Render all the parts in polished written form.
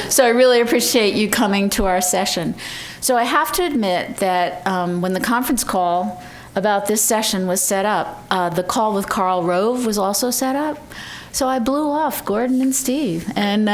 So I really appreciate you coming to our session. So I have to admit that when the conference call about this session was set up, the call with Karl Rove was also set up. So I blew off Gordon and Steve. And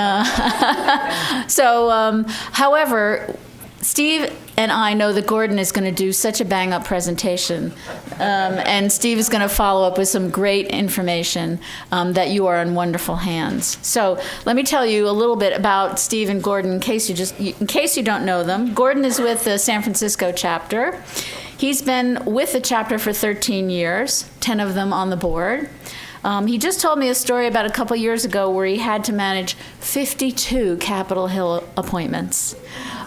however, Steve and I know that Gordon is going to do such a bang-up presentation, and Steve is going to follow up with some great information that you are in wonderful hands. So let me tell you a little bit about Steve and Gordon in case you don't know them. Gordon is with the San Francisco chapter. He's been with the chapter for 13 years, 10 of them on the board. He just told me a story about a couple years ago where he had to manage 52 Capitol Hill appointments.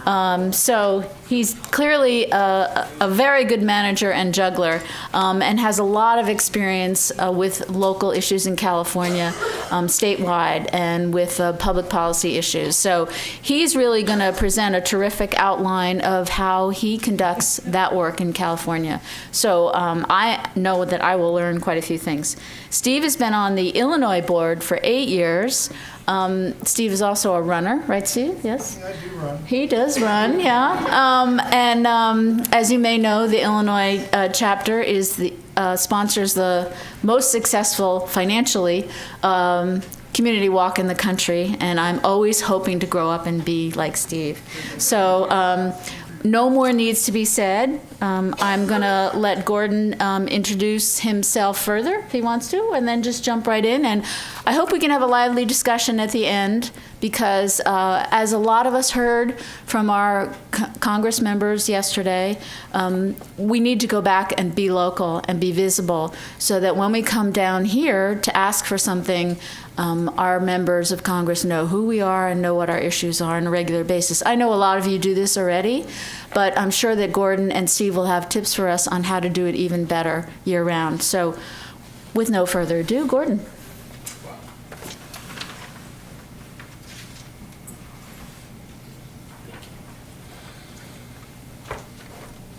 So he's clearly a very good manager and juggler, and has a lot of experience with local issues in California, statewide, and with public policy issues. So he's really going to present a terrific outline of how he conducts that work in California. So I know that I will learn quite a few things. Steve has been on the Illinois board for 8 years. Steve is also a runner, right, Steve? Yes? I do run. He does run, yeah. As you may know, the Illinois chapter sponsors the most successful financially community walk in the country, and I'm always hoping to grow up and be like Steve. So no more needs to be said. I'm going to let Gordon introduce himself further if he wants to, and then just jump right in. And I hope we can have a lively discussion at the end, because as a lot of us heard from our Congress members yesterday, we need to go back and be local and be visible so that when we come down here to ask for something, our members of Congress know who we are and know what our issues are on a regular basis. I know a lot of you do this already, but I'm sure that Gordon and Steve will have tips for us on how to do it even better year-round. So with no further ado, Gordon.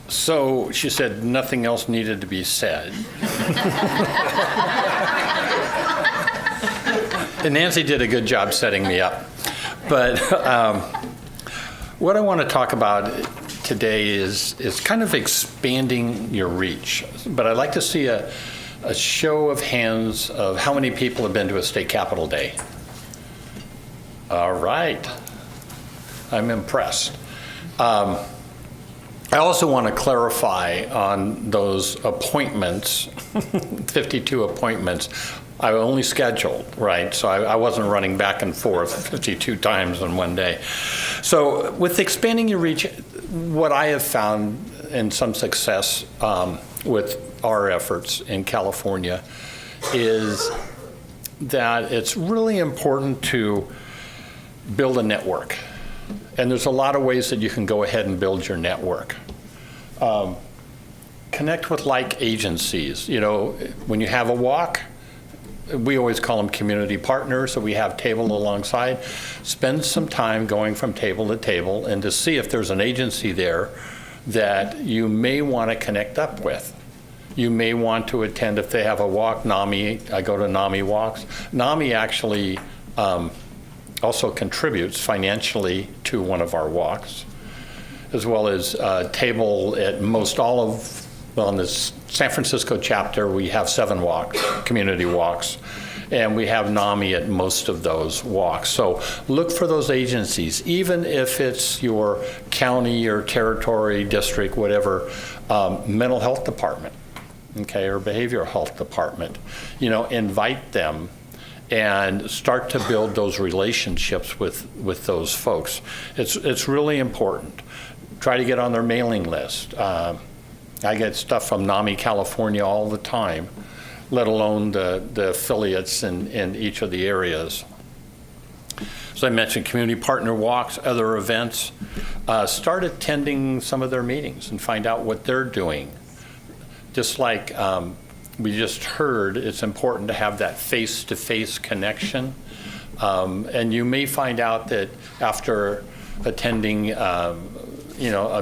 So she said nothing else needed to be said. And Nancy did a good job setting me up. But what I want to talk about today is kind of expanding your reach. But I'd like to see a show of hands of how many people have been to a state capitol day. All right. I'm impressed. I also want to clarify on those appointments, 52 appointments. I only scheduled, right? So I wasn't running back and forth 52 times in one day. So with expanding your reach, what I have found in some success with our efforts in California is that it's really important to build a network. And there's a lot of ways that you can go ahead and build your network. Connect with like agencies. You know, when you have a walk, we always call them community partners, so we have table alongside. Spend some time going from table to table and to see if there's an agency there that you may want to connect up with. You may want to attend if they have a walk. NAMI, I go to NAMI walks. NAMI actually also contributes financially to one of our walks, as well as table at most all of, well, in the San Francisco chapter, we have 7 walks, community walks, and we have NAMI at most of those walks. So look for those agencies, even if it's your county or territory, district, whatever, mental health department, okay, or behavioral health department. You know, invite them and start to build those relationships with those folks. It's really important. Try to get on their mailing list. I get stuff from NAMI California all the time, let alone the affiliates in each of the areas. So I mentioned community partner walks, other events. Start attending some of their meetings and find out what they're doing. Just like we just heard, it's important to have that face-to-face connection. And you may find out that after attending a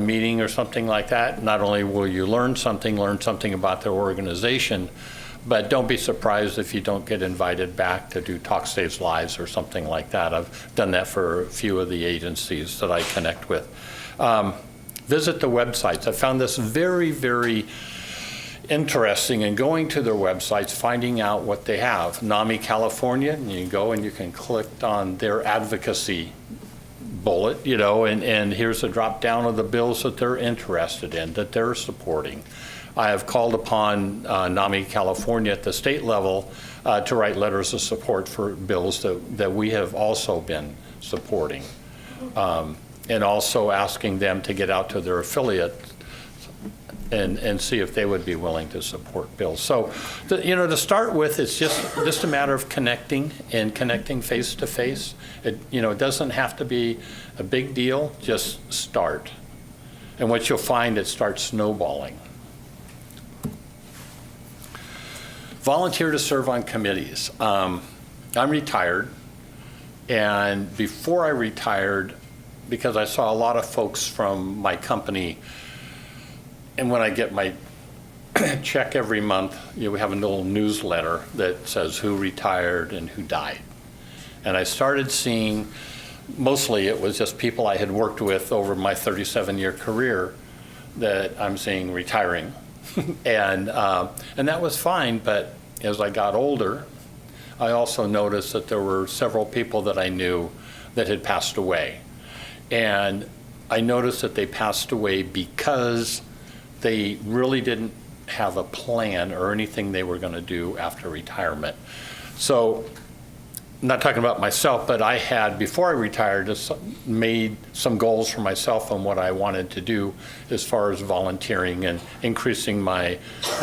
meeting or something like that, not only will you learn something about their organization, But don't be surprised if you don't get invited back to do Talk Saves Lives or something like that. I've done that for a few of the agencies that I connect with. Visit the websites. I found this very, very interesting in going to their websites, finding out what they have. NAMI California, and you go and you can click on their advocacy bullet, and here's a drop down of the bills that they're interested in, that they're supporting. I have called upon NAMI California at the state level to write letters of support for bills that we have also been supporting, and also asking them to get out to their affiliates and see if they would be willing to support bills. So, to start with, it's just a matter of connecting face to face. It doesn't have to be a big deal. Just start, and what you'll find, it starts snowballing. Volunteer to serve on committees. I'm retired, and before I retired, because I saw a lot of folks from my company. And when I get my check every month, we have a little newsletter that says who retired and who died. And I started seeing, mostly it was just people I had worked with over my 37-year career that I'm seeing retiring. and that was fine, but as I got older, I also noticed that there were several people that I knew that had passed away. And I noticed that they passed away because they really didn't have a plan or anything they were going to do after retirement. So, I'm not talking about myself, but I had, before I retired, just made some goals for myself on what I wanted to do as far as volunteering and increasing my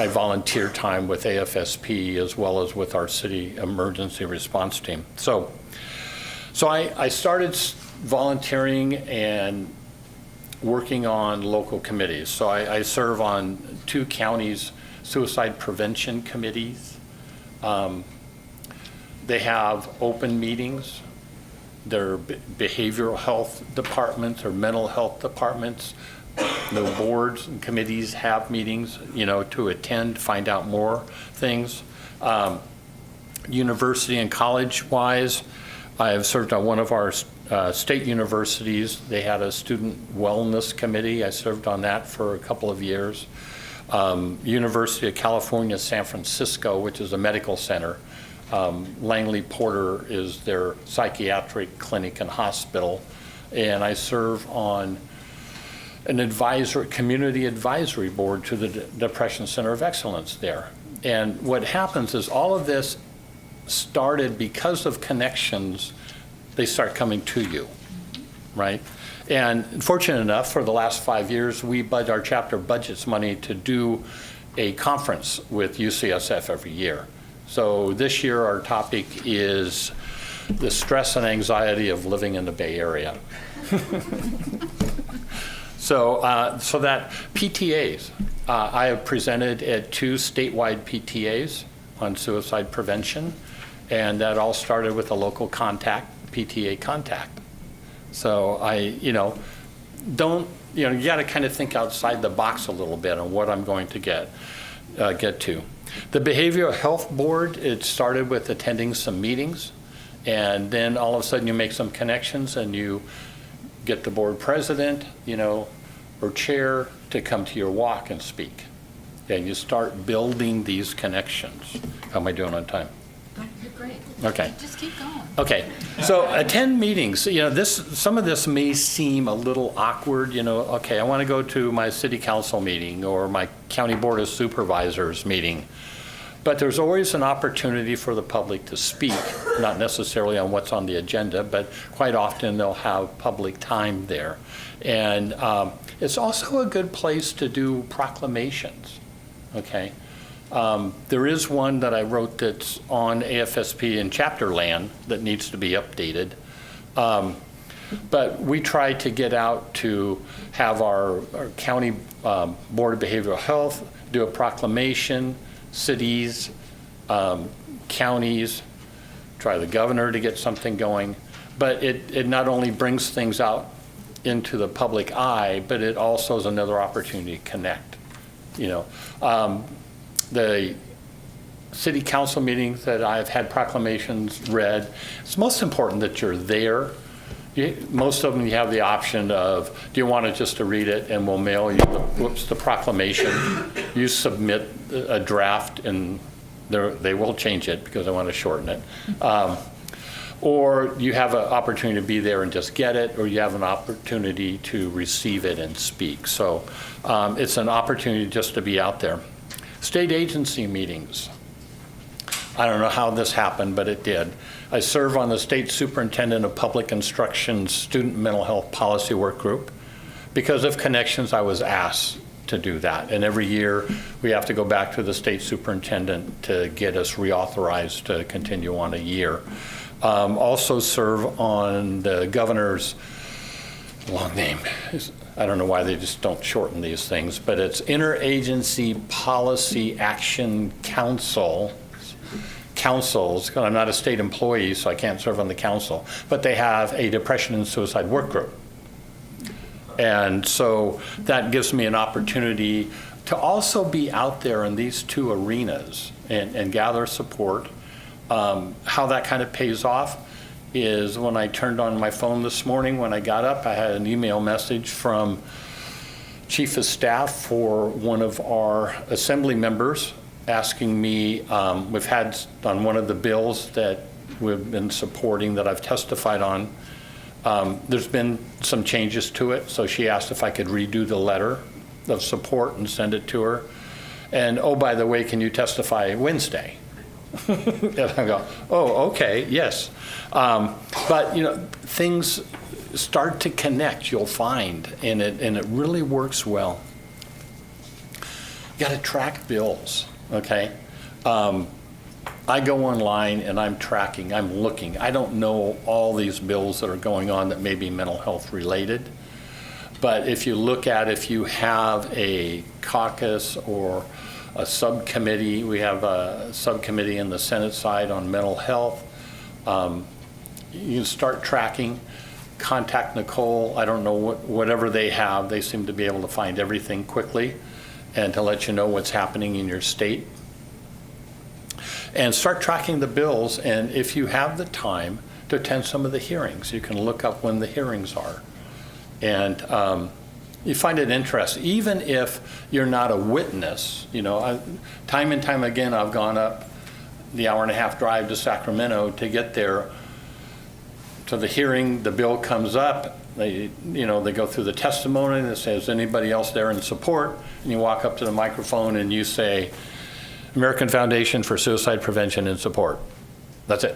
volunteer time with AFSP as well as with our city emergency response team. So I started volunteering and working on local committees. So I serve on 2 counties' suicide prevention committees. They have open meetings. Their behavioral health departments or mental health departments, the boards and committees have meetings, to attend, find out more things. University and college-wise, I have served on one of our state universities. They had a student wellness committee. I served on that for a couple of years. University of California, San Francisco, which is a medical center. Langley Porter is their psychiatric clinic and hospital. And I serve on an community advisory board to the Depression Center of Excellence there. And what happens is all of this started because of connections. They start coming to you, right? And fortunate enough, for the last 5 years, our chapter budgets money to do a conference with UCSF every year. So this year our topic is the stress and anxiety of living in the Bay Area. So that PTAs, I have presented at 2 statewide PTAs on suicide prevention, and that all started with a local PTA contact. So you got to kind of think outside the box a little bit on what I'm going to get to. The Behavioral Health Board, it started with attending some meetings, and then all of a sudden you make some connections and you get the board president, or chair to come to your walk and speak. And you start building these connections. How am I doing on time? You're great. Okay. Just keep going. Okay, so attend meetings. Some of this may seem a little awkward. Okay, I want to go to my city council meeting or my county board of supervisors meeting, but there's always an opportunity for the public to speak, not necessarily on what's on the agenda, but quite often they'll have public time there, and it's also a good place to do proclamations. Okay. There is one that I wrote that's on AFSP in chapter land that needs to be updated. But we try to get out to have our county Board of Behavioral Health do a proclamation, cities, counties, try the governor to get something going. But it not only brings things out into the public eye, but it also is another opportunity to connect. The city council meetings that I've had proclamations read, it's most important that you're there. Most of them, you have the option of, do you want just to read it and we'll mail you the proclamation. You submit a draft and they will change it because I want to shorten it. Or you have an opportunity to be there and just get it, or you have an opportunity to receive it and speak. So it's an opportunity just to be out there. State agency meetings. I don't know how this happened, but it did. I serve on the State Superintendent of Public Instruction's Student Mental Health Policy Work Group. Because of connections, I was asked to do that. And every year, we have to go back to the State Superintendent to get us reauthorized to continue on a year. Also serve on the governor's, long name, I don't know why they just don't shorten these things, but it's Interagency Policy Action Councils. I'm not a state employee, so I can't serve on the council, but they have a depression and suicide work group. And so that gives me an opportunity to also be out there in these two arenas and gather support. How that kind of pays off is when I turned on my phone this morning, when I got up, I had an email message from Chief of Staff for one of our assembly members asking me, we've had on one of the bills that we've been supporting that I've testified on, there's been some changes to it, so she asked if I could redo the letter of support and send it to her. And, oh, by the way, can you testify Wednesday? And I go, oh, okay, yes. But, you know, things start to connect, you'll find, and it really works well. You got to track bills, okay? I go online and I'm tracking, I'm looking. I don't know all these bills that are going on that may be mental health related. But if you look at, if you have a caucus or a subcommittee, we have a subcommittee in the Senate side on mental health, you can start tracking. Contact Nicole. I don't know whatever they have, they seem to be able to find everything quickly and to let you know what's happening in your state. And start tracking the bills, and if you have the time to attend some of the hearings, you can look up when the hearings are. And you find it interesting, even if you're not a witness. You know, time and time again, I've gone up the hour-and-a-half drive to Sacramento to get there. To the hearing, the bill comes up, they go through the testimony, and it says, anybody else there in support? And you walk up to the microphone and you say, American Foundation for Suicide Prevention and Support. That's it.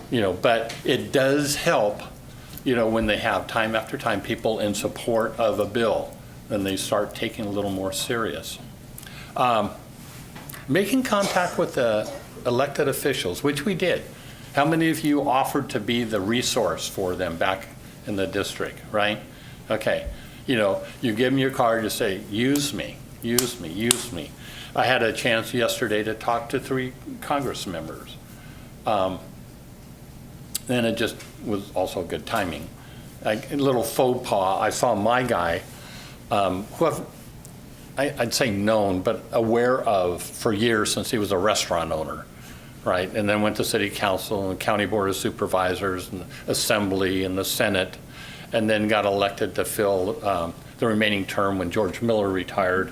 You know, but it does help, you know, when they have time after time people in support of a bill, then they start taking a little more serious. Making contact with the elected officials, which we did. How many of you offered to be the resource for them back in the district, right? Okay, you know, you give them your card, you say, use me, use me, use me. I had a chance yesterday to talk to 3 Congress members. And it just was also good timing. A little faux pas, I saw my guy, who I'd say known, but aware of for years since he was a restaurant owner, right? And then went to city council and county board of supervisors and assembly and the Senate, and then got elected to fill the remaining term when George Miller retired,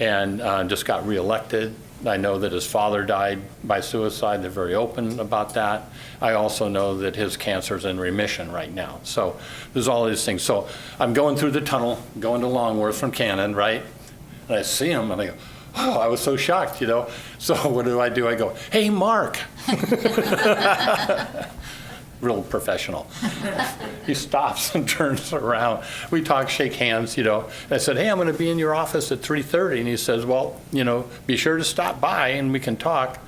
and just got reelected. I know that his father died by suicide. They're very open about that. I also know that his cancer is in remission right now. So there's all these things. So I'm going through the tunnel, going to Longworth from Cannon, right? And I see him and I go, oh, I was so shocked, you know. So what do? I go, hey, Mark. Real professional. He stops and turns around. We talk, shake hands, you know. I said, hey, I'm going to be in your office at 3:30. And he says, well, you know, be sure to stop by and we can talk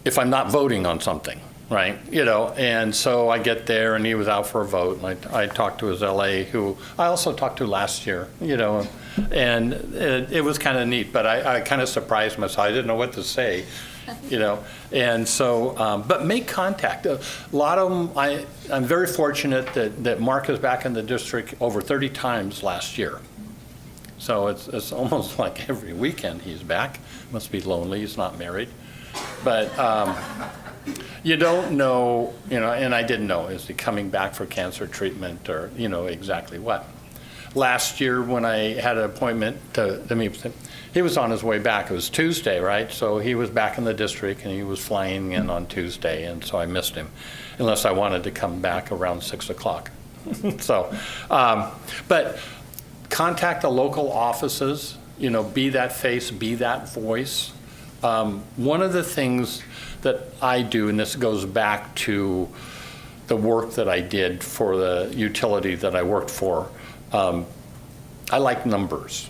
if I'm not voting on something, right? You know, and so I get there and he was out for a vote. And I talked to his LA, who I also talked to last year, you know, and it was kind of neat, but I kind of surprised myself. I didn't know what to say. You know, and so, but make contact. A lot of them, I'm very fortunate that Mark is back in the district over 30 times last year. So it's almost like every weekend he's back. Must be lonely, he's not married. But you don't know, and I didn't know, is he coming back for cancer treatment or, exactly what. Last year when I had an appointment to meet, he was on his way back. It was Tuesday, right? So he was back in the district and he was flying in on Tuesday, and so I missed him, unless I wanted to come back around 6 o'clock. So, but contact the local offices, be that face, be that voice. One of the things that I do, and this goes back to the work that I did for the utility that I worked for, I like numbers,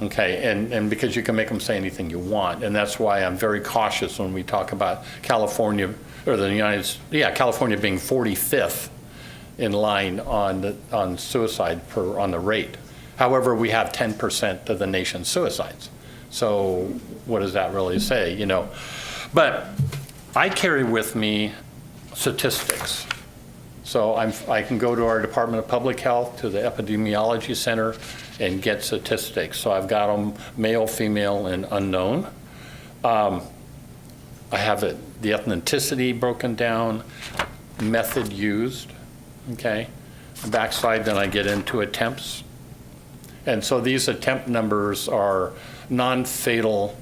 okay? And because you can make them say anything you want, and that's why I'm very cautious when we talk about California, or California being 45th in line on suicide on the rate. However, we have 10% of the nation's suicides. So what does that really say, But I carry with me statistics. So I can go to our Department of Public Health, to the Epidemiology Center, and get statistics. So I've got them male, female, and unknown. I have the ethnicity broken down, method used, okay? Backside, then I get into attempts. And so these attempt numbers are non-fatal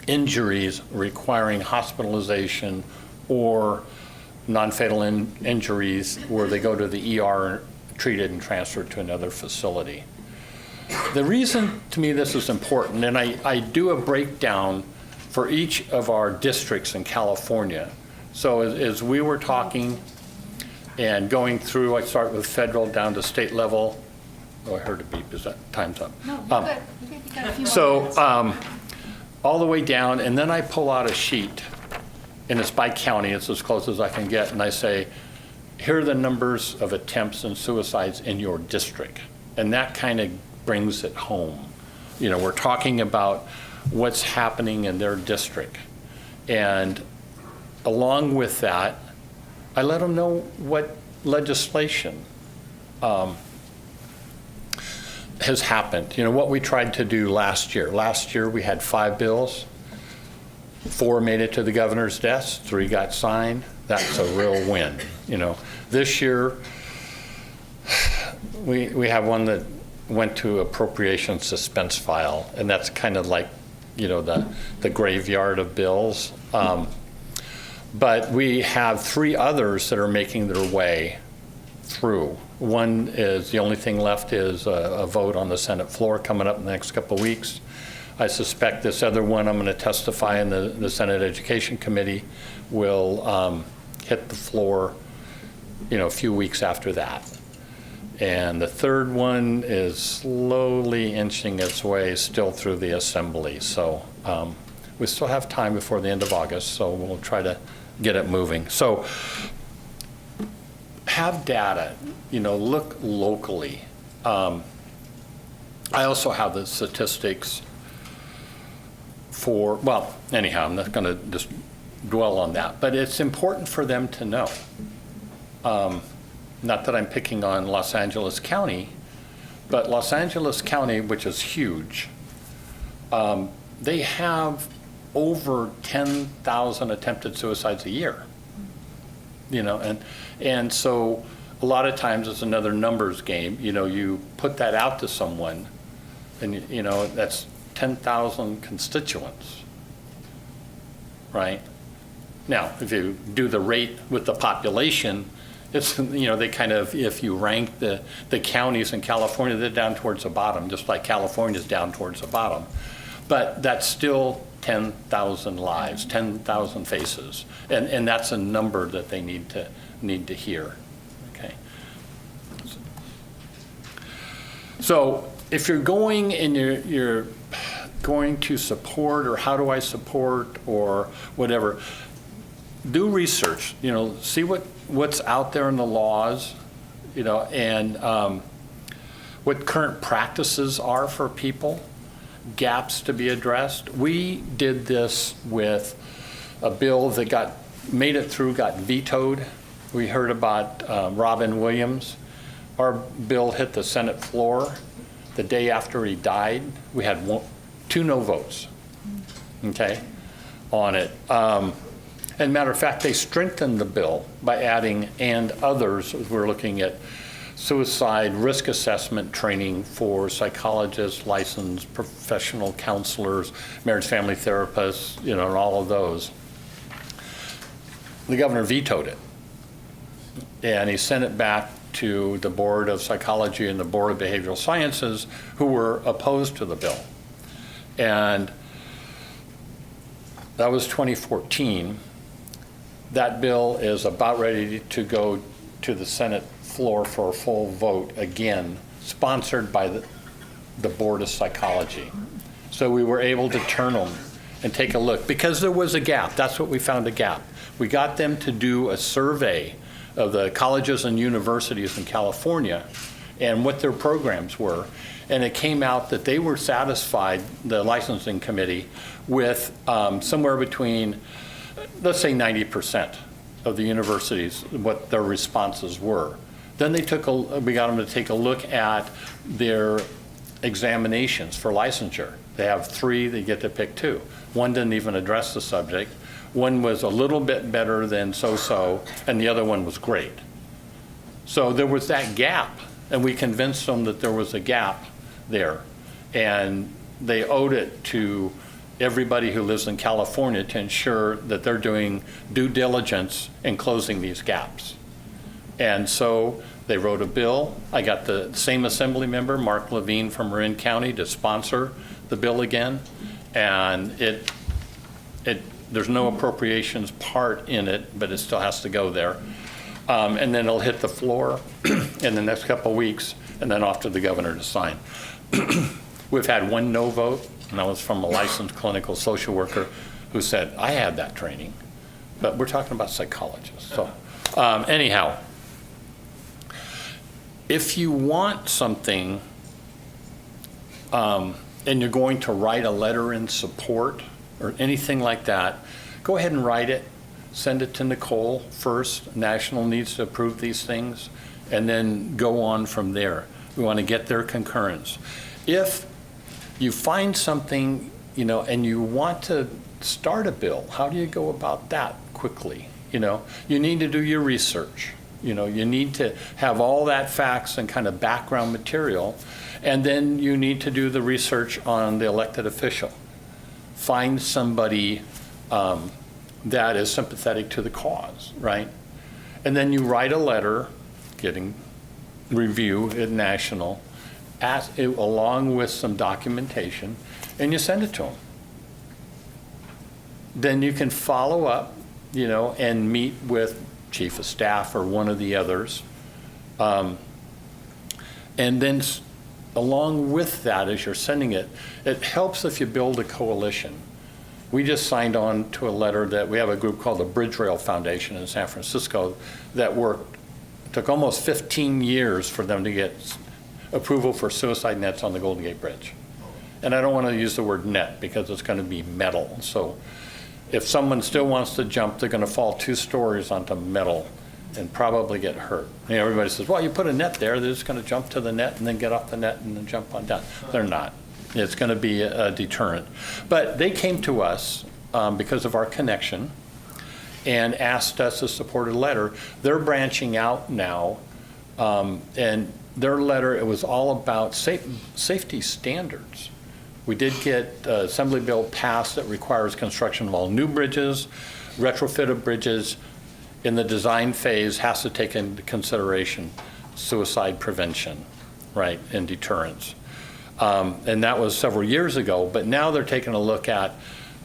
injuries requiring hospitalization, or non-fatal injuries where they go to the ER, treated and transferred to another facility. The reason to me this is important, and I do a breakdown for each of our districts in California. So as we were talking and going through, I start with federal down to state level. Oh, I heard a beep. Is that time's up? No, you're good. You got a few more So minutes. all the way down, and then I pull out a sheet, and it's by county. It's as close as I can get, and I say, here are the numbers of attempts and suicides in your district. And that kind of brings it home. We're talking about what's happening in their district. And along with that, I let them know what legislation has happened. What we tried to do last year. Last year we had 5 bills. 4 made it to the governor's desk, 3 got signed. That's a real win. This year we have one that went to appropriation suspense file, and that's kind of like the graveyard of bills. But we have 3 others that are making their way through. One is, the only thing left is a vote on the Senate floor coming up in the next couple of weeks. I suspect this other one, I'm going to testify in the Senate Education Committee, will hit the floor, a few weeks after that. And the third one is slowly inching its way still through the Assembly. So we still have time before the end of August, so we'll try to get it moving. So have data, look locally. I also have the statistics anyhow, I'm not going to just dwell on that, but it's important for them to know. Not that I'm picking on Los Angeles County, but Los Angeles County, which is huge, they have over 10,000 attempted suicides a year. And so a lot of times it's another numbers game. You put that out to someone, and that's 10,000 constituents, right? Now, if you do the rate with the population, it's, they kind of, if you rank the counties in California, they're down towards the bottom, just like California's down towards the bottom. But that's still 10,000 lives, 10,000 faces, and that's a number that they need to hear. Okay. So if you're going and you're going to support, or how do I support, or whatever, do research. See what's out there in the laws, and what current practices are for people. Gaps to be addressed. We did this with a bill that got vetoed. We heard about Robin Williams. Our bill hit the Senate floor. The day after he died, we had two no votes, okay, on it. And matter of fact, they strengthened the bill by adding "and others." We're looking at suicide risk assessment training for psychologists, licensed professional counselors, marriage family therapists, and all of those. The governor vetoed it, and he sent it back to the Board of Psychology and the Board of Behavioral Sciences, who were opposed to the bill. And that was 2014. That bill is about ready to go to the Senate floor for a full vote again, sponsored by the Board of Psychology. So we were able to turn them and take a look, because there was a gap. That's what we found, a gap. We got them to do a survey of the colleges and universities in California and what their programs were. And it came out that they were satisfied, the licensing committee, with somewhere between, let's say 90% of the universities, what their responses were. Then we got them to take a look at their examinations for licensure. They have 3, they get to pick 2. One didn't even address the subject. One was a little bit better than so-so, and the other one was great. So there was that gap, and we convinced them that there was a gap there. And they owed it to everybody who lives in California to ensure that they're doing due diligence in closing these gaps. And so they wrote a bill. I got the same assembly member, Mark Levine from Marin County, to sponsor the bill again. And there's no appropriations part in it, but it still has to go there. And then it'll hit the floor in the next couple of weeks, and then off to the governor to sign. We've had one no vote, and that was from a licensed clinical social worker who said, I had that training. But we're talking about psychologists. So anyhow, if you want something and you're going to write a letter in support or anything like that, go ahead and write it. Send it to Nicole first. National needs to approve these things, and then go on from there. We want to get their concurrence. If you find something, and you want to start a bill, how do you go about that quickly? You need to do your research. You need to have all that facts and kind of background material, and then you need to do the research on the elected official. Find somebody that is sympathetic to the cause, right? And then you write a letter, getting review at National, along with some documentation, and you send it to them. Then you can follow up, and meet with chief of staff or one of the others. And then along with that, as you're sending it, it helps if you build a coalition. We just signed on to a letter that we have a group called the Bridge Rail Foundation in San Francisco that took almost 15 years for them to get approval for suicide nets on the Golden Gate Bridge. And I don't want to use the word net because it's going to be metal. So if someone still wants to jump, they're going to fall 2 stories onto metal and probably get hurt. Everybody says, well, you put a net there, they're just going to jump to the net and then get off the net and then jump on down. They're not. It's going to be a deterrent. But they came to us because of our connection and asked us to support a letter. They're branching out now, and their letter, it was all about safety standards. We did get an assembly bill passed that requires construction of all new bridges, retrofitted bridges in the design phase has to take into consideration suicide prevention, right, and deterrence. And that was several years ago, but now they're taking a look at,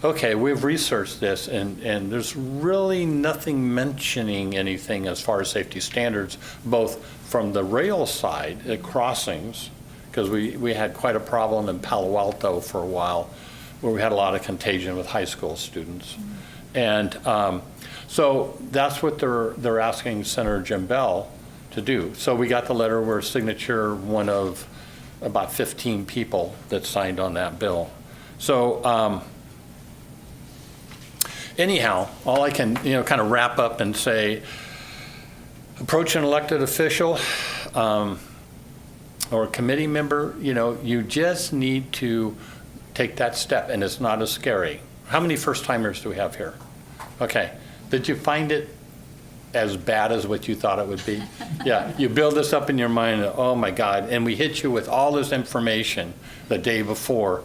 okay, we've researched this, and there's really nothing mentioning anything as far as safety standards, both from the rail side at crossings, because we had quite a problem in Palo Alto for a while where we had a lot of contagion with high school students. And so that's what they're asking Senator Jim Bell to do. So we got the letter, we're signature one of about 15 people that signed on that bill. So anyhow, all I can kind of wrap up and say, approach an elected official, or a committee member, you just need to take that step, and it's not as scary. How many first-timers do we have here? Okay. Did you find it as bad as what you thought it would be? Yeah, you build this up in your mind, oh my God, and we hit you with all this information the day before.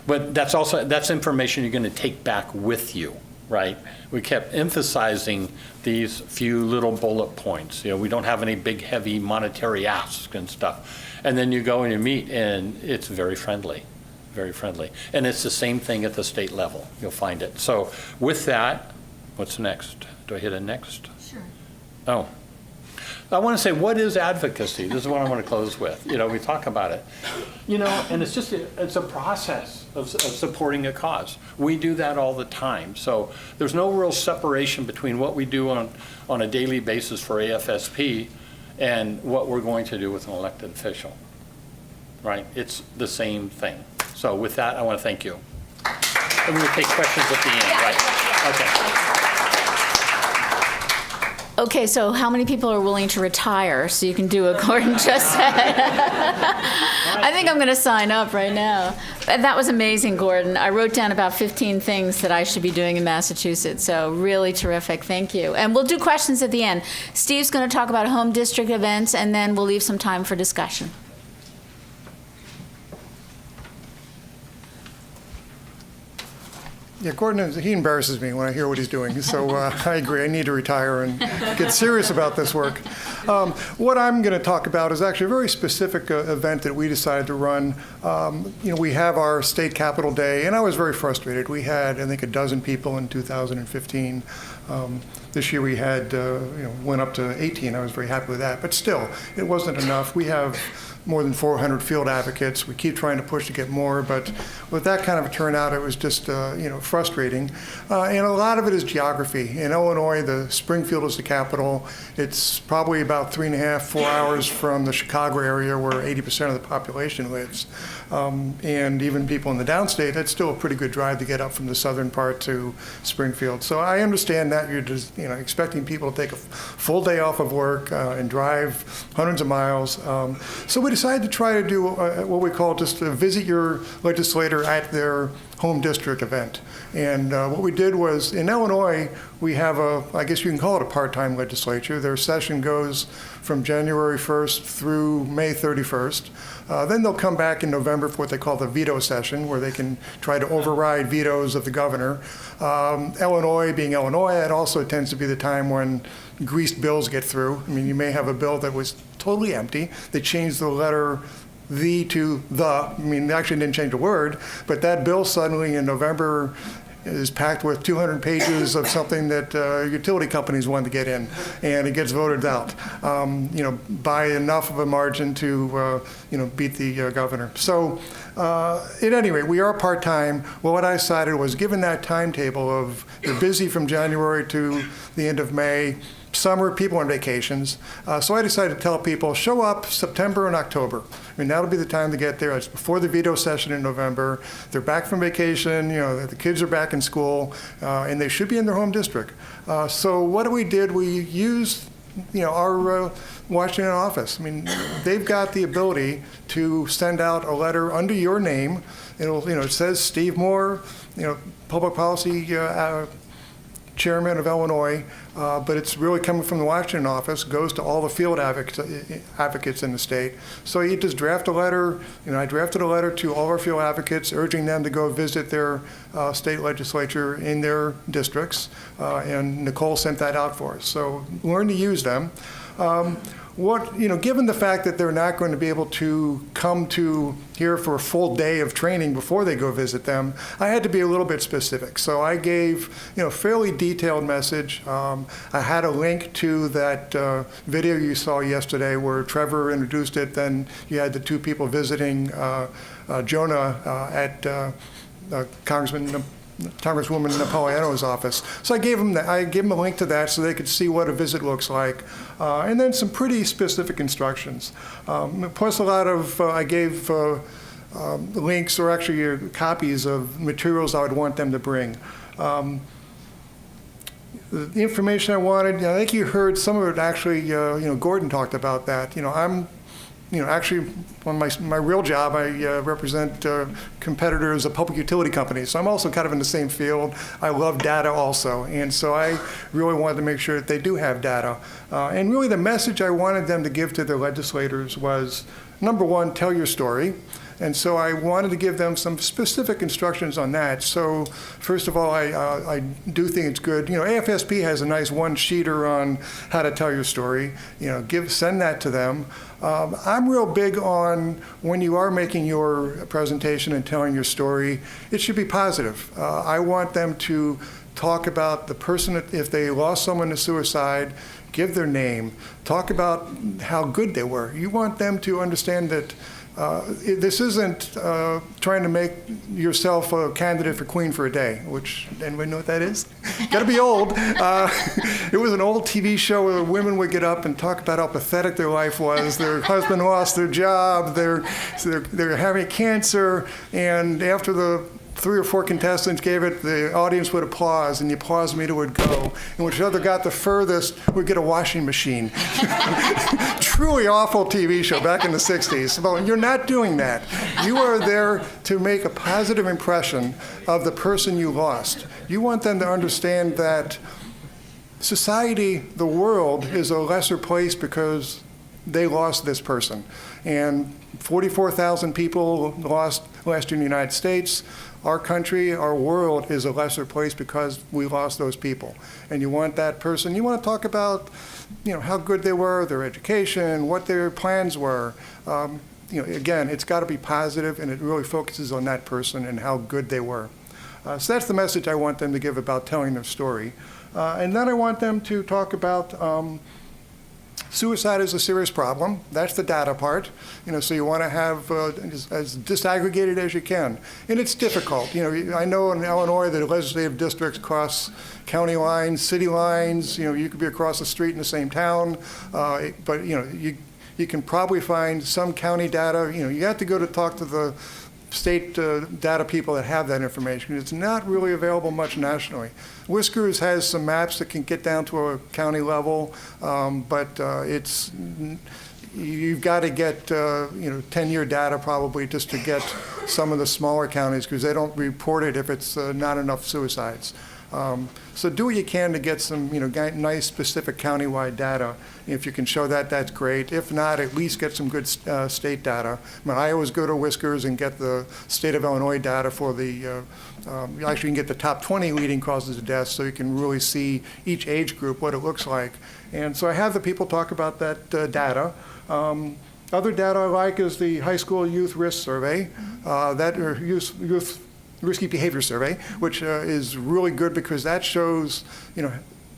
But that's information you're going to take back with you, right? We kept emphasizing these few little bullet points. We don't have any big, heavy monetary asks and stuff. And then you go and you meet, and it's very friendly, very friendly. And it's the same thing at the state level. You'll find it. So with that, what's next? Do I hit a next? Sure. Oh. I want to say, what is advocacy? This is what I want to close with. We talk about it. And it's just, it's a process of supporting a cause. We do that all the time. So there's no real separation between what we do on a daily basis for AFSP and what we're going to do with an elected official, right? It's the same thing. So with that, I want to thank you. And we'll take questions at the end, right? Okay. Okay, so how many people are willing to retire so you can do what Gordon just said? I think I'm going to sign up right now. That was amazing, Gordon. I wrote down about 15 things that I should be doing in Massachusetts, so really terrific. Thank you. And we'll do questions at the end. Steve's going to talk about home district events, and then we'll leave some time for discussion. Yeah, Gordon, he embarrasses me when I hear what he's doing. So I agree. I need to retire and get serious about this work. What I'm going to talk about is actually a very specific event that we decided to run. We have our state capitol day, and I was very frustrated. We had, I think, a dozen people in 2015. This year we had, went up to 18. I was very happy with that. But still, it wasn't enough. We have more than 400 field advocates. We keep trying to push to get more, but with that kind of a turnout, it was just, frustrating. And a lot of it is geography. In Illinois, the Springfield is the capital. It's probably about 3.5, 4 hours from the Chicago area where 80% of the population lives. And even people in the downstate, that's still a pretty good drive to get up from the southern part to Springfield. So I understand that you're just, expecting people to take a full day off of work and drive hundreds of miles. So we decided to try to do what we call just visit your legislator at their home district event. And what we did was, in Illinois, we have I guess you can call it a part-time legislature. Their session goes from January 1st through May 31st. Then they'll come back in November for what they call the veto session, where they can try to override vetoes of the governor. Illinois, being Illinois, it also tends to be the time when greased bills get through. I mean, you may have a bill that was totally empty. They changed the letter the to the. I mean, they actually didn't change the word, but that bill suddenly in November is packed with 200 pages of something that utility companies want to get in, and it gets voted out, by enough of a margin to, beat the governor. So at any rate, we are part-time. Well, what I decided was, given that timetable of they're busy from January to the end of May, summer, people on vacations. So I decided to tell people, show up September and October. I mean, that'll be the time to get there. It's before the veto session in November. They're back from vacation, the kids are back in school, and they should be in their home district. So what we did, we used our Washington office. I mean, they've got the ability to send out a letter under your name. It says Steve Moore, public policy chairman of Illinois, but it's really coming from the Washington office, goes to all the field advocates in the state. So you just draft a letter. I drafted a letter to all our field advocates urging them to go visit their state legislature in their districts, and Nicole sent that out for us. So learn to use them. Given the fact that they're not going to be able to come to here for a full day of training before they go visit them, I had to be a little bit specific. So I gave, fairly detailed message. I had a link to that video you saw yesterday where Trevor introduced it. Then you had the two people visiting Jonah at Congresswoman Napolitano's office. So I gave them a link to that so they could see what a visit looks like, and then some pretty specific instructions. Plus a lot of, I gave links, or actually copies of materials I would want them to bring. The information I wanted, I think you heard some of it actually, Gordon talked about that. I'm actually, on my real job, I represent competitors of public utility companies. So I'm also kind of in the same field. I love data also. And so I really wanted to make sure that they do have data. And really the message I wanted them to give to their legislators was, number one, tell your story. And so I wanted to give them some specific instructions on that. So first of all, I do think it's good. AFSP has a nice one-sheeter on how to tell your story. Send that to them. I'm real big on when you are making your presentation and telling your story, it should be positive. I want them to talk about the person, if they lost someone to suicide, give their name, talk about how good they were. You want them to understand that this isn't trying to make yourself a candidate for queen for a day, which, anybody know what that is? Gotta be old. It was an old TV show where women would get up and talk about how pathetic their life was. Their husband lost their job, they're having cancer, and after the 3 or 4 contestants gave it, the audience would applause, and the applause meter would go. And whichever got the furthest would get a washing machine. Truly awful TV show back in the 60s. Well, you're not doing that. You are there to make a positive impression of the person you lost. You want them to understand that society, the world, is a lesser place because they lost this person. And 44,000 people lost last year in the United States. Our country, our world is a lesser place because we lost those people. And you want that person, you want to talk about, how good they were, their education, what their plans were. Again, it's got to be positive, and it really focuses on that person and how good they were. So that's the message I want them to give about telling their story. And then I want them to talk about suicide is a serious problem. That's the data part. So you want to have as disaggregated as you can. And it's difficult. I know in Illinois that legislative districts cross county lines, city lines. You could be across the street in the same town. But you can probably find some county data. You have to go to talk to the state data people that have that information. It's not really available much nationally. Whiskers has some maps that can get down to a county level, but you've got to get 10-year data probably just to get some of the smaller counties, because they don't report it if it's not enough suicides. So do what you can to get some nice specific countywide data. If you can show that, that's great. If not, at least get some good state data. I always go to Whiskers and get the state of Illinois data for the, actually you can get the top 20 leading causes of death, so you can really see each age group, what it looks like. And so I have the people talk about that data. Other data I like is the high school youth risk survey, youth risky behavior survey, which is really good because that shows,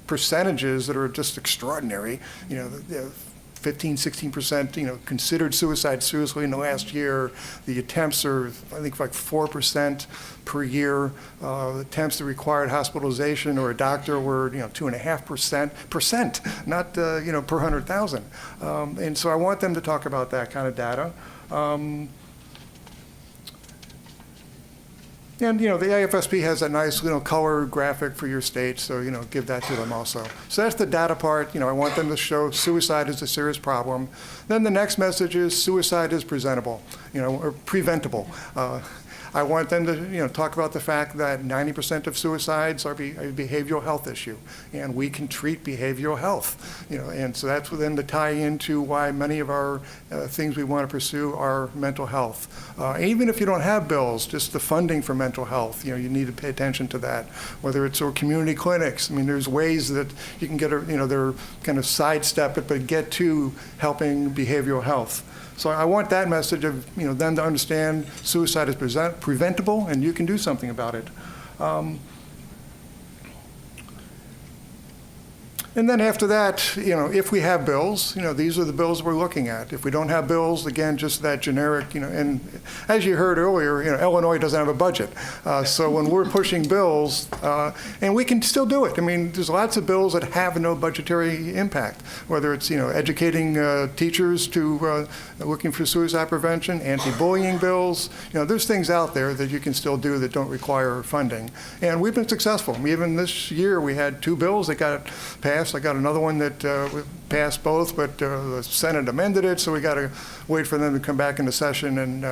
percentages that are just extraordinary. 15, 16%, considered suicide seriously in the last year. The attempts are, I think, like 4% per year. The attempts that required hospitalization or a doctor were, 2.5%, not, per 100,000. And so I want them to talk about that kind of data. And, the AFSP has a nice, color graphic for your state, so, give that to them also. So that's the data part. I want them to show suicide is a serious problem. Then the next message is suicide is presentable, or preventable. I want them to, talk about the fact that 90% of suicides are a behavioral health issue, and we can treat behavioral health, and so that's within the tie into why many of our things we want to pursue are mental health. Even if you don't have bills, just the funding for mental health, you need to pay attention to that. Whether it's community clinics, there's ways that you can get, they're kind of sidestep it, but get to helping behavioral health. So I want that message of them to understand suicide is preventable and you can do something about it. And then after that, if we have bills, these are the bills we're looking at. If we don't have bills, again, just that generic, and as you heard earlier, Illinois doesn't have a budget. So when we're pushing bills, and we can still do it. There's lots of bills that have no budgetary impact, whether it's, educating teachers to looking for suicide prevention, anti-bullying bills. There's things out there that you can still do that don't require funding. And we've been successful. Even this year, we had 2 bills that got passed passed. I got another one that passed both, but the Senate amended it, so we got to wait for them to come back into session and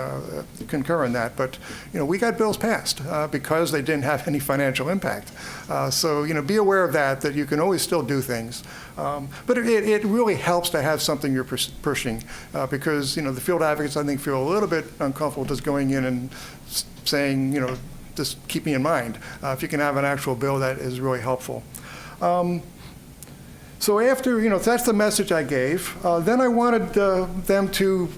concur in that. But, we got bills passed because they didn't have any financial impact. So, be aware of that you can always still do things. But it really helps to have something you're pushing because, the field advocates, I think, feel a little bit uncomfortable just going in and saying, just keep me in mind. If you can have an actual bill, that is really helpful. So after, that's the message I gave. Then I wanted them to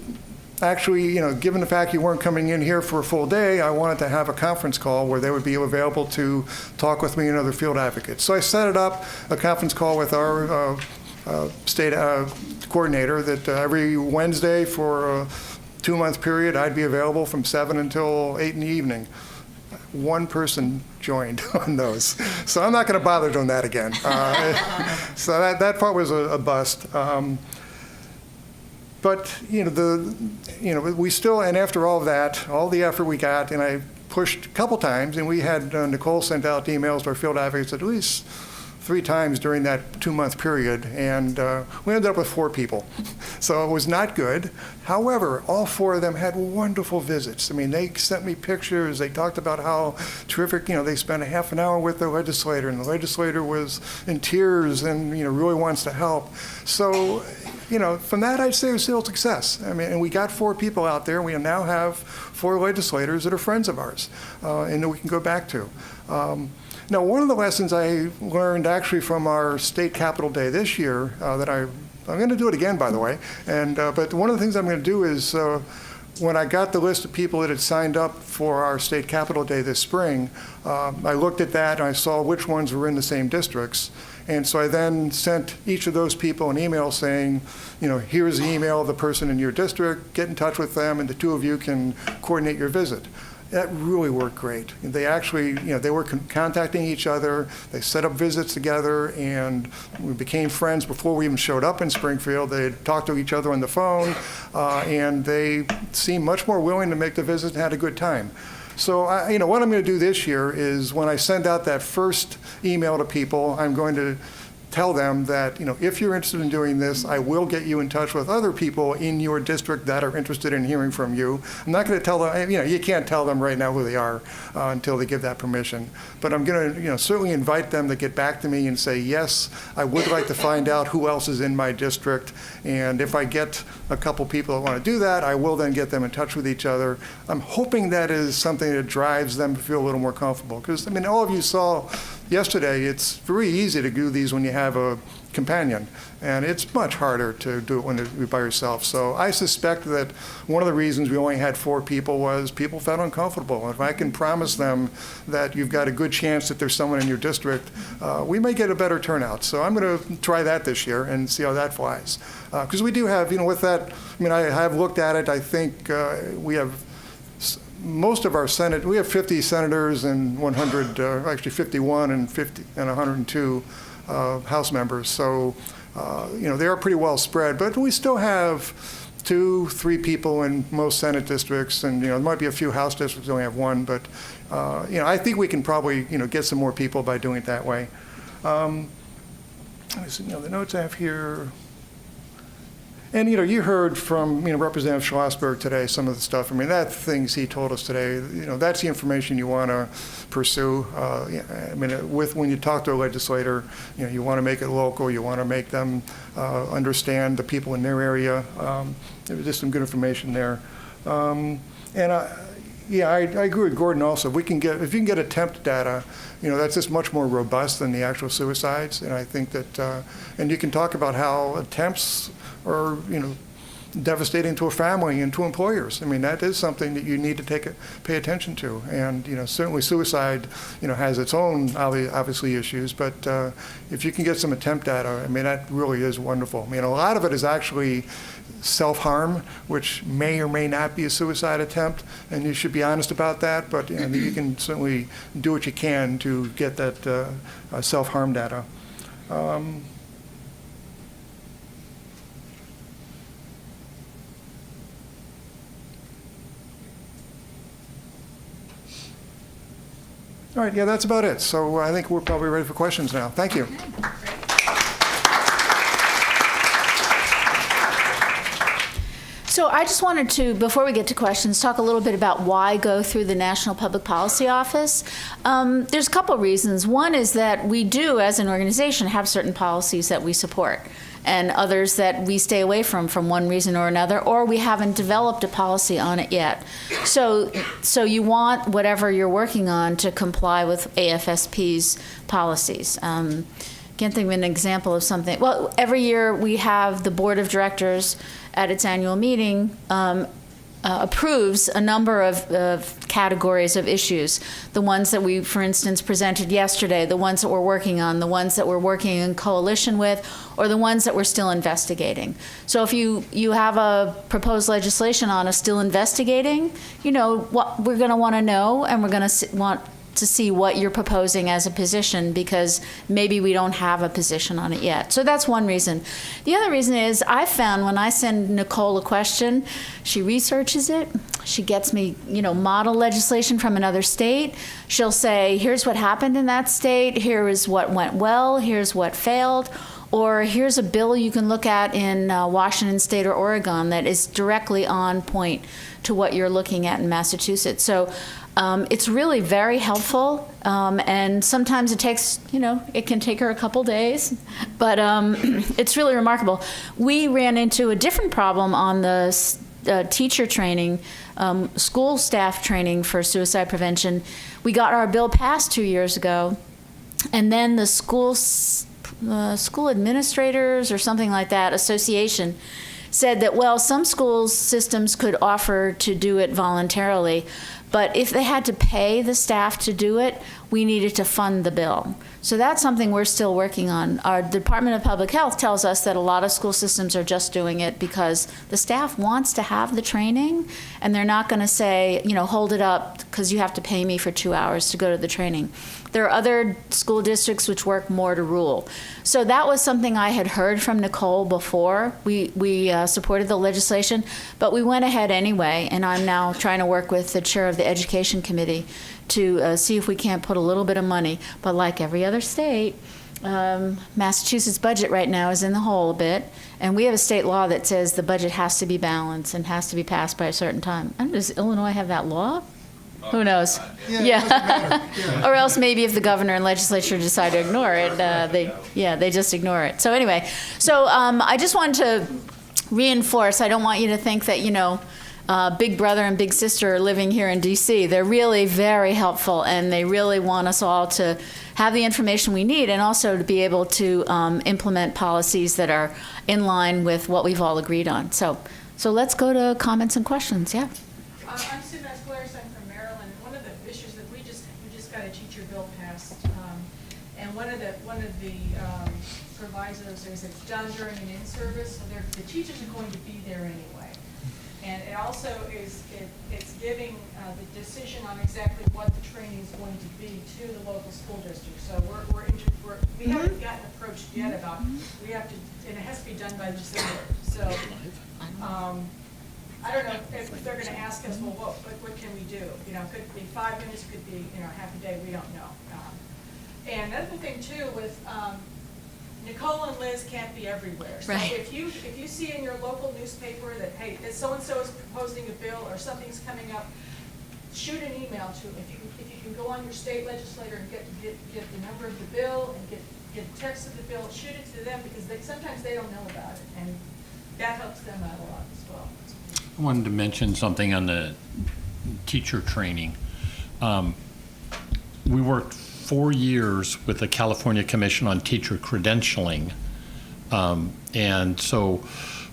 actually, given the fact you weren't coming in here for a full day, I wanted to have a conference call where they would be available to talk with me and other field advocates. So I set it up, a conference call with our state coordinator that every Wednesday for a 2-month period, I'd be available from 7 until 8 in the evening. One person joined on those. So I'm not going to bother doing that again. So that part was a bust. But, we still, and after all of that, all the effort we got, and I pushed a couple times, and we had Nicole sent out emails to our field advocates at least 3 times during that 2-month period, and we ended up with 4 people. So it was not good. However, all 4 of them had wonderful visits. I mean, they sent me pictures. They talked about how terrific, they spent a half an hour with the legislator, and the legislator was in tears and, really wants to help. So, from that, I'd say it was still a success. I mean, and we got 4 people out there. We now have 4 legislators that are friends of ours, and that we can go back to. Now, one of the lessons I learned actually from our state capitol day this year that I'm going to do it again, by the way. But one of the things I'm going to do is when I got the list of people that had signed up for our state capitol day this spring, I looked at that and I saw which ones were in the same districts. And so I then sent each of those people an email saying, here's the email of the person in your district, get in touch with them, and the 2 of you can coordinate your visit. That really worked great. They actually, they were contacting each other. They set up visits together, and we became friends before we even showed up in Springfield. They talked to each other on the phone, and they seemed much more willing to make the visit and had a good time. So, what I'm going to do this year is when I send out that first email to people, I'm going to tell them that, if you're interested in doing this, I will get you in touch with other people in your district that are interested in hearing from you. I'm not going to tell them, you can't tell them right now who they are until they give that permission. But I'm going to, certainly invite them to get back to me and say, yes, I would like to find out who else is in my district. And if I get a couple people that want to do that, I will then get them in touch with each other. I'm hoping that is something that drives them to feel a little more comfortable. Because, all of you saw yesterday, it's very easy to do these when you have a companion, and it's much harder to do it when you're by yourself. So I suspect that one of the reasons we only had 4 people was people felt uncomfortable. If I can promise them that you've got a good chance that there's someone in your district, we may get a better turnout. So I'm going to try that this year and see how that flies. Because we do have, with that, I have looked at it. I think we have most of our Senate, we have 50 senators and 100, actually 51 and 102 House members. So, they are pretty well spread, but we still have 2-3 people in most Senate districts, and, there might be a few House districts that only have 1, but, I think we can probably, get some more people by doing it that way. Let me see, the notes I have here. And, you heard from, Representative Schlossberg today, some of the stuff. That things he told us today, that's the information you want to pursue. When you talk to a legislator, you want to make it local. You want to make them understand the people in their area. There was just some good information there. I agree with Gordon also. If you can get attempt data, that's just much more robust than the actual suicides. And I think that, and you can talk about how attempts are, devastating to a family and to employers. That is something that you need to pay attention to. And, certainly suicide, has its own obviously issues, but if you can get some attempt data, that really is wonderful. A lot of it is actually self-harm, which may or may not be a suicide attempt, and you should be honest about that, but you can certainly do what you can to get that self-harm data. All right, that's about it. So I think we're probably ready for questions now. Thank you. So I just wanted to, before we get to questions, talk a little bit about why go through the National Public Policy Office. There's a couple reasons. One is that we do, as an organization, have certain policies that we support, and others that we stay away from one reason or another, or we haven't developed a policy on it yet. So you want whatever you're working on to comply with AFSP's policies. Can't think of an example of something. Well, every year we have the board of directors at its annual meeting approves a number of categories of issues. The ones that we, for instance, presented yesterday, the ones that we're working on, the ones that we're working in coalition with, or the ones that we're still investigating. So if you have a proposed legislation on a still investigating, you know, what we're going to want to know, and we're going to want to see what you're proposing as a position, because maybe we don't have a position on it yet. So that's one reason. The other reason is I found when I send Nicole a question, she researches it. She gets me, you know, model legislation from another state. She'll say, here's what happened in that state. Here is what went well. Here's what failed. Or here's a bill you can look at in Washington State or Oregon that is directly on point to what you're looking at in Massachusetts. So it's really very helpful, and sometimes it takes, you know, it can take her a couple days, but it's really remarkable. We ran into a different problem on the teacher training, school staff training for suicide prevention. We got our bill passed 2 years ago, and then the school administrators or something like that association said that, well, some school systems could offer to do it voluntarily, but if they had to pay the staff to do it, we needed to fund the bill. So that's something we're still working on. Our Department of Public Health tells us that a lot of school systems are just doing it because the staff wants to have the training, and they're not going to say, you know, hold it up because you have to pay me for 2 hours to go to the training. There are other school districts which work more to rule. So that was something I had heard from Nicole before. We supported the legislation, but we went ahead anyway, and I'm now trying to work with the chair of the Education Committee to see if we can't put a little bit of money. But like every other state, Massachusetts' budget right now is in the hole a bit, and we have a state law that says the budget has to be balanced and has to be passed by a certain time. Does Illinois have that law? Who knows? Yeah. Or else maybe if the governor and legislature decide to ignore it, they just ignore it. So anyway, I just wanted to reinforce, I don't want you to think that, you know, Big Brother and Big Sister are living here in DC. They're really very helpful, and they really want us all to have the information we need, and also to be able to implement policies that are in line with what we've all agreed on. So let's go to comments and questions. Yeah. I'm Sue Vasquez. I'm from Maryland. One of the issues that we just got a teacher bill passed, and one of the provisos is it's done during an in-service, so the teachers are going to be there anyway. And it also is it's giving the decision on exactly what the training is going to be to the local school district. So we haven't gotten approached yet about we have to, and it has to be done by December. So I don't know if they're going to ask us, well, what can we do? You know, it could be 5 minutes, it could be, you know, half a day. We don't know. And another thing too with Nicole and Liz can't be everywhere. So right. if you see in your local newspaper that, hey, so-and-so is proposing a bill or something's coming up, shoot an email to them. If you can go on your state legislator and get the number of the bill and get text of the bill, shoot it to them, because sometimes they don't know about it, and that helps them out a lot as well. I wanted to mention something on the teacher training. We worked 4 years with the California Commission on Teacher Credentialing, and so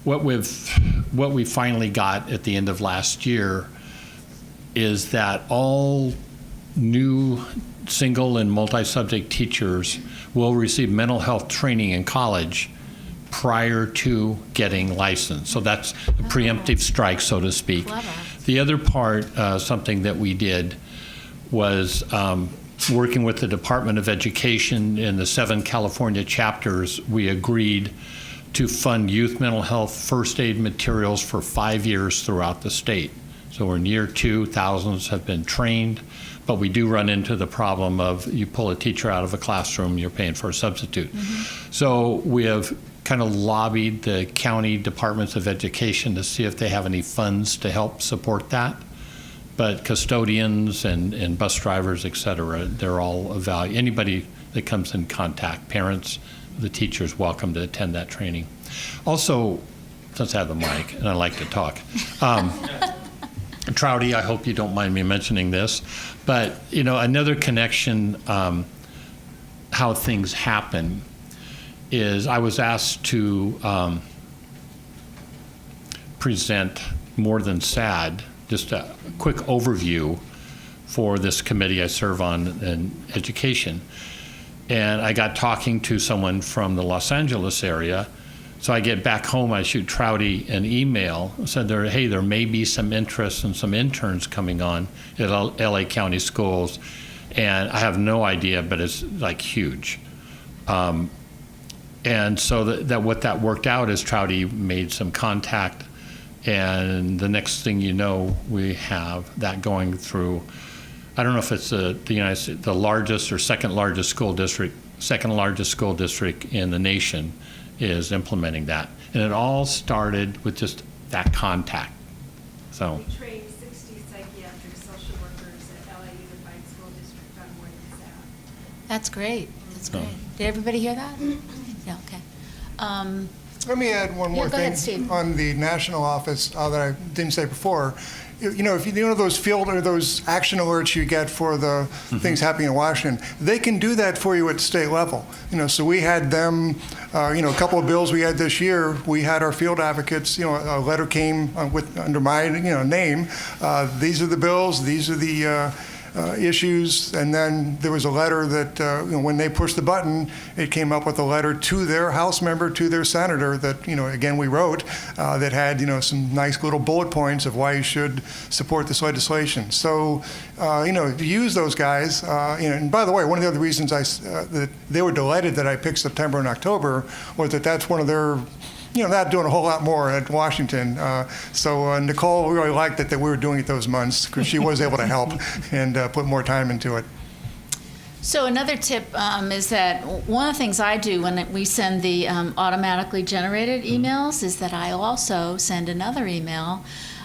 what we finally got at the end of last year is that all new single and multi-subject teachers will receive mental health training in college prior to getting licensed. So that's a preemptive strike, so to speak. Clever. The other part, something that we did was working with the Department of Education in the 7 California chapters, we agreed to fund youth mental health first aid materials for 5 years throughout the state. So we're in year 2, thousands have been trained, but we do run into the problem of you pull a teacher out of a classroom, you're paying for a substitute. Mm-hmm. So we have kind of lobbied the county departments of education to see if they have any funds to help support that. But custodians and bus drivers, et cetera, they're all evaluated. Anybody that comes in contact, parents, the teachers, welcome to attend that training. Also, since I have the mic and I like to talk, Trouty, I hope you don't mind me mentioning this, but another connection, how things happen, is I was asked to present More Than Sad, just a quick overview for this committee I serve on in education. And I got talking to someone from the Los Angeles area. So I get back home, I shoot Trouty an email, said there may be some interest and some interns coming on at LA County schools. And I have no idea, but it's like huge. And so that what that worked out is Trouty made some contact, and the next thing you know, we have that going through. I don't know if it's the United States, the largest or second largest school district in the nation is implementing that, and it all started with just that contact. So. We trained 60 psychiatric social workers at LA Unified School District on More Than Sad. That's great. That's great. Did everybody hear that? Yeah, okay. Let me add one more go ahead, thing Steve. on the national office that I didn't say before. If those field or those action alerts you get for the things happening in Washington, they can do that for you at state level. So we had them, a couple of bills we had this year. We had our field advocates. A letter came under my name. These are the bills. These are the issues, and then there was a letter that when they pushed the button, it came up with a letter to their House member, to their senator that again we wrote that had some nice little bullet points of why you should support this legislation. So use those guys. And by the way, one of the other reasons that they were delighted that I picked September and October was that's one of their not doing a whole lot more at Washington. So Nicole really liked that we were doing it those months because she was able to help and put more time into it. So another tip is that one of the things I do when we send the automatically generated emails is that I also send another email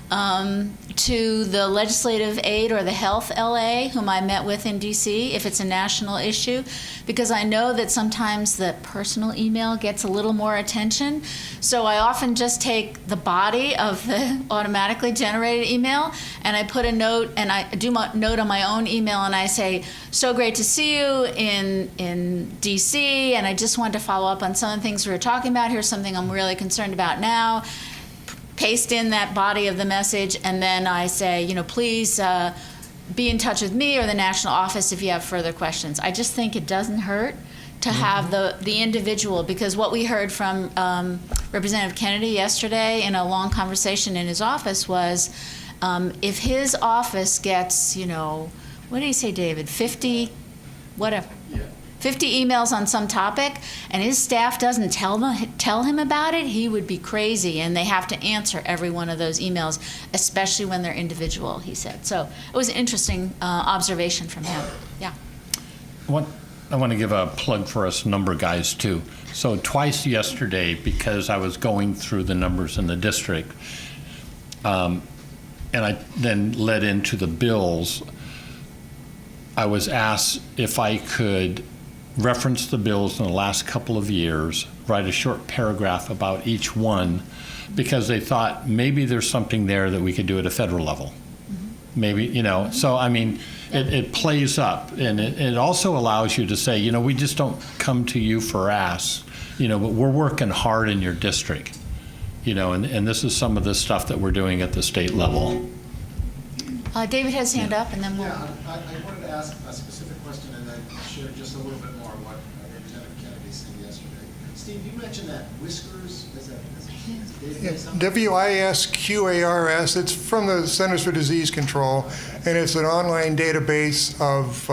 to the legislative aide or the health LA whom I met with in DC if it's a national issue, because I know that sometimes the personal email gets a little more attention. So I often just take the body of the automatically generated email and I put a note, and I do my note on my own email, and I say, so great to see you in DC, and I just wanted to follow up on some of the things we were talking about. Here's something I'm really concerned about now. Paste in that body of the message, and then I say, please be in touch with me or the national office if you have further questions. I just think it doesn't hurt to have the individual, because what we heard from Representative Kennedy yesterday in a long conversation in his office was if his office gets, what did he say, David, 50, whatever. Yeah. 50 emails on some topic, and his staff doesn't tell him about it, he would be crazy, and they have to answer every one of those emails, especially when they're individual, he said. So it was an interesting observation from him. Yeah. I want to give a plug for us number guys, too. So twice yesterday, because I was going through the numbers in the district, and I then led into the bills, I was asked if I could reference the bills in the last couple of years, write a short paragraph about each one, because they thought maybe there's something there that we could do at a federal level. Maybe, so I mean, it plays up, and it also allows you to say, we just don't come to you for asks, but we're working hard in your district, and this is some of the stuff that we're doing at the state level. David has his hand up, and then we'll... Yeah, I wanted to ask a specific question and then share just a little bit more on what Representative Kennedy said yesterday. Steve, you mentioned that Whiskers, is that WISQARS, it's from the Centers for Disease Control, and it's an online database of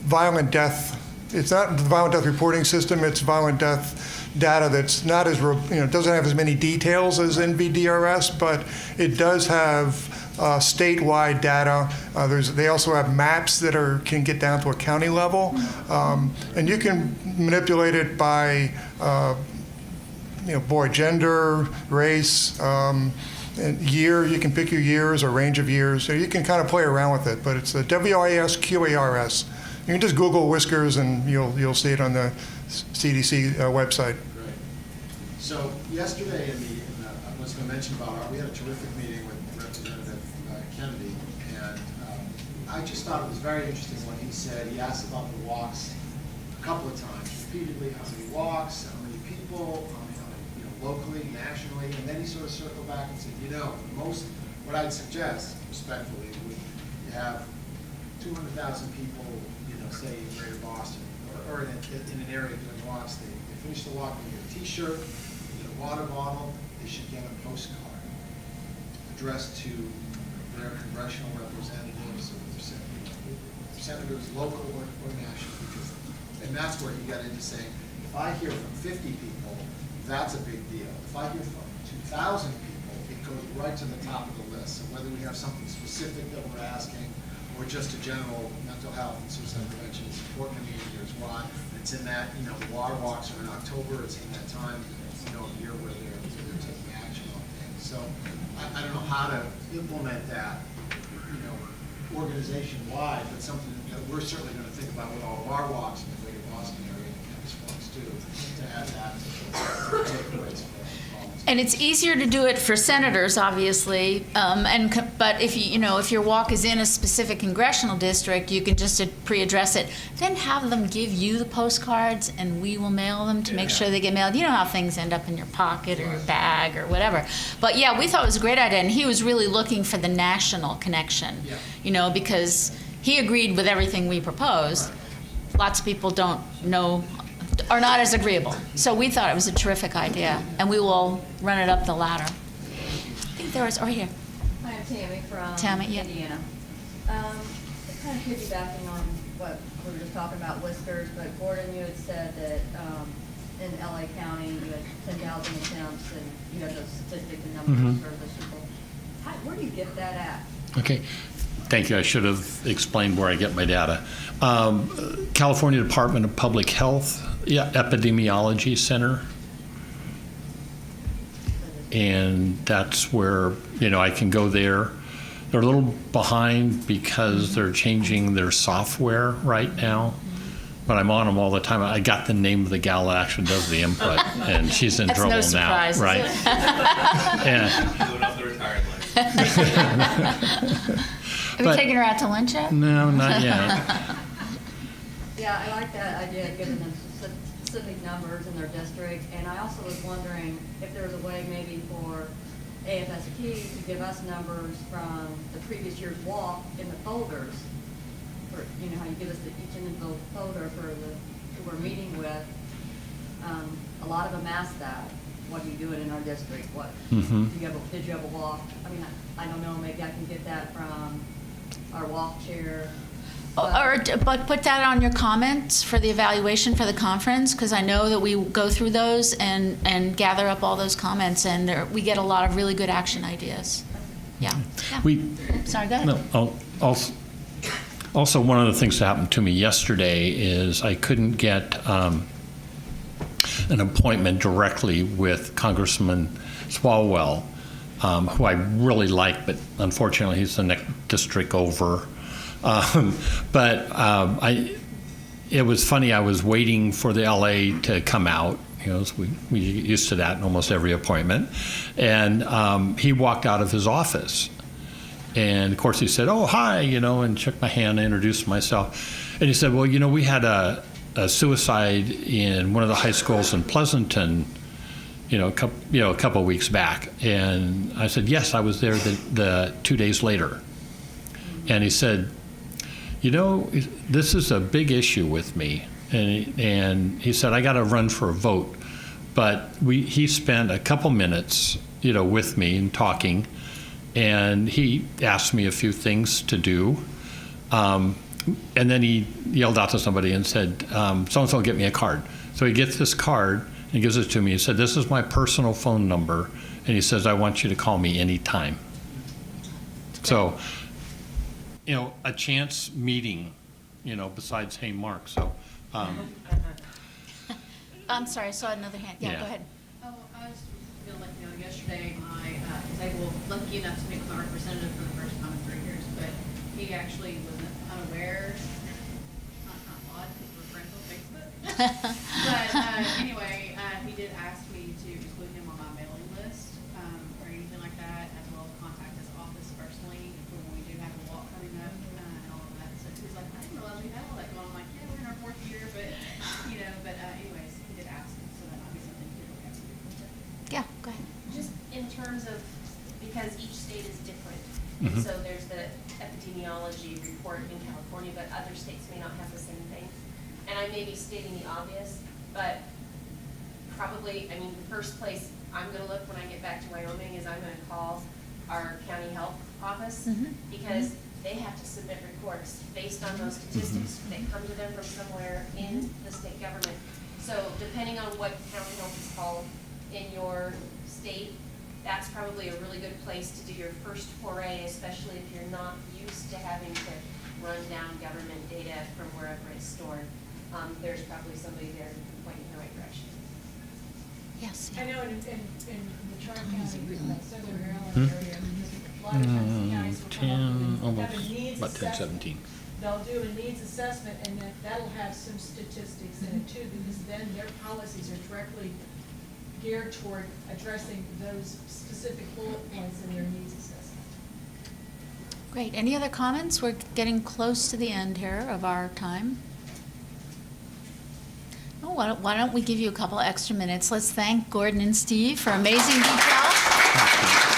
violent death. It's not the violent death reporting system, it's violent death data that's not as, doesn't have as many details as NVDRS, but it does have statewide data. They also have maps that can get down to a county level, and you can manipulate it by gender, race, and year. You can pick your years or range of years. So you can kind of play around with it. But it's the WISQARS. You can just Google whiskers and you'll see it on the CDC website. Great. So yesterday I was going to mention about we had a terrific meeting with Representative Kennedy, and I just thought it was very interesting what he said. He asked about the walks a couple of times, repeatedly, how many walks, how many people, how many locally, nationally, and then he sort of circled back and said, what I'd suggest, respectfully, would you have 200,000 people, say in Greater Boston, or in an area doing walks. They finish the walk, they get a T-shirt, they get a water bottle, they should get a postcard addressed to their congressional representatives or their senators, local or national. And that's where he got into saying, if I hear from 50 people, that's a big deal. If I hear from 2,000 people, it goes right to the top of the list. So whether we have something specific that we're asking, or just a general mental health and suicide prevention is important to me, and here's why. It's in that, the water walks are in October, it's in that time, of year where they're taking action on things. So I don't know how to implement that, organization-wide, but something that we're certainly going to think about with all of our walks in the Greater Boston area and campus walks too, to add that to the takeaways. And it's easier to do it for senators, obviously, but if your walk is in a specific congressional district, you can just pre-address it. Then have them give you the postcards, and we will mail them to make sure they get mailed. You know how things end up in your pocket or your bag or whatever. But yeah, we thought it was a great idea, and he was really looking for the national connection, because he agreed with everything we proposed. Lots of people are not as agreeable. So we thought it was a terrific idea, and we will run it up the ladder. I think there was, right here. Hi, I'm Tammy from Tammy, yeah. Indiana. Kind of piggybacking on what we were just talking about, whiskers, but Gordon, you had said that in LA County you had 10,000 attempts, and you had those statistics and numbers for those people. Where do you get that at? Okay. Thank you. I should have explained where I get my data. California Department of Public Health, Epidemiology Center. And that's where, I can go there. They're a little behind because they're changing their software right now. But I'm on them all the time. I got the name of the gal that actually does the input, and she's in trouble no surprise, now, right? Going off the retired list. Have you taken her out to lunch yet? No, not yet. Yeah, I like that idea of giving them specific numbers in their district, and I also was wondering if there was a way maybe for AFSP to give us numbers from the previous year's walk in the folders. For, how you give us each individual folder for who we're meeting with. A lot of them ask that. What do you do it in our district? What did you have a walk? I mean, I don't know. Maybe I can get that from our walk chair. But put that on your comments for the evaluation for the conference, because I know that we go through those and gather up all those comments, and we get a lot of really good action ideas. Yeah. Sorry, go ahead. No, also, one of the things that happened to me yesterday is I couldn't get an appointment directly with Congressman Swalwell, who I really like, but unfortunately he's the next district over. It was funny. I was waiting for the LA to come out. We used to that in almost every appointment, and he walked out of his office. And of course he said, "Oh, hi," and shook my hand and introduced myself. And he said, "Well, we had a suicide in one of the high schools in Pleasanton, a couple of weeks back." And I said, "Yes, I was there the 2 days later." And he said, "This is a big issue with me." And he said, "I got to run for a vote." But he spent a couple minutes, with me and talking. And he asked me a few things to do. And then he yelled out to somebody and said, "So-and-so, get me a card." So he gets this card and gives it to me. He said, "This is my personal phone number." And he says, "I want you to call me anytime." So, a chance meeting, besides, "Hey, Mark." So, I'm sorry, I saw another hand. Yeah, Yeah. go ahead. Oh, I was going to let you know, yesterday, my, I was lucky enough to meet with my representative for the first time in 3 years, but he actually was unaware, not odd, because we're friends on Facebook. But anyway, he did ask me to include him on my mailing list, or anything like that, as well as contact his office personally when we do have a walk coming up, and all of that. So he's like, I didn't realize we had all that going on. I'm like, yeah, we're in our 4th year, but, anyways, he did ask, so that might be something to look at. Yeah, go ahead. Just in terms of, because each state is different. And so there's the epidemiology report in California, but other states may not have the same thing. And I may be stating the obvious, but probably, I mean, the first place I'm gonna look when I get back to Wyoming is I'm gonna call our county health office, because they have to submit reports based on those statistics that come to them from somewhere in the state government. So depending on what county health is called in your state, that's probably a really good place to do your first foray, especially if you're not used to having to run down government data from wherever it's stored. There's probably somebody there who can point you in the right direction. Yes. I know in the Tri-County, Southern Maryland area, a lot of times the counties will come up with have a needs About 10, assessment. 17. They'll do a needs assessment, and then that'll have some statistics in it too, because then their policies are directly geared toward addressing those specific bullet points in their needs assessment. Great. Any other comments? We're getting close to the end here of our time. Oh, why don't we give you a couple extra minutes? Let's thank Gordon and Steve for amazing detail.